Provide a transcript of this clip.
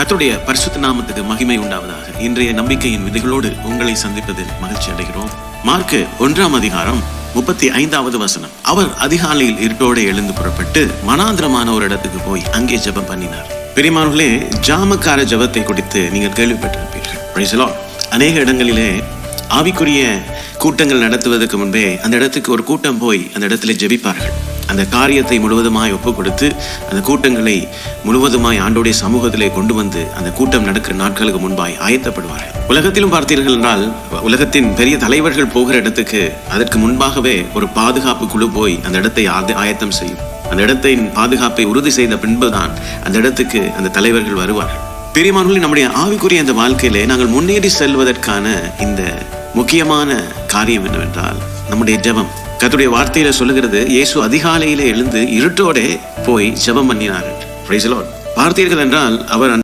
கர்த்தருடைய பரிசுத்த நாமத்துக்கு மகிமை உண்டாவதாக. இன்றைய நம்பிக்கையின் விதைகளோடு உங்களை சந்திப்பதில் மகிழ்ச்சி அடைகிறோம். மார்க்கு 1ஆம் அதிகாரம் 35வது வசனம். அவர் அதிகாலையில் இருட்டோடு எழுந்து புறப்பட்டு மனாந்திரமான ஒரு இடத்துக்கு போய் அங்கே ஜெபம் பண்ணினார். பெரியமானவர்களே, ஜாமக்கார ஜெபத்தை குறித்து நீங்கள் கேள்விப்பட்டிருப்பீர்கள். Praise the Lord. அநேக இடங்களிலே ஆவிக்குரிய கூட்டங்கள் நடத்துவதற்கு முன்பே அந்த இடத்துக்கு ஒரு கூட்டம் போய் அந்த இடத்துல ஜெபிப்பார்கள். அந்த காரியத்தை முழுவதுமாய் ஒப்பு கொடுத்து அந்த கூட்டங்களை முழுவதுமாய் ஆண்டோடைய சமூகத்திலே கொண்டு வந்து அந்த கூட்டம் நடக்கிற நாட்களுக்கு முன்பாய் ஆயத்தப்படுவார்கள். உலகத்திலும் பார்த்தீர்கள் என்றால், உலகத்தின் பெரிய தலைவர்கள் போகிற இடத்துக்கு அதற்கு முன்பாகவே ஒரு பாதுகாப்பு குழு போய் அந்த இடத்தை ஆயத்தம் செய்யும். அந்த இடத்தின் பாதுகாப்பை உறுதி செய்த பின்புதான் அந்த இடத்துக்கு அந்த தலைவர்கள் வருவார்கள். பெரியமானவர்களே, நம்முடைய ஆவிக்குரிய அந்த வாழ்க்கையிலே நாங்கள் முன்னேறி செல்வதற்கான இந்த முக்கியமான காரியம் என்னவென்றால் நம்முடைய ஜெபம். கர்த்தருடைய வார்த்தையில சொல்லுகிறது, இயேசு அதிகாலையிலே எழுந்து இருட்டோட போய் ஜெபம் பண்ணினார். Praise the Lord. பார்த்தீர்கள் என்றால் அவர்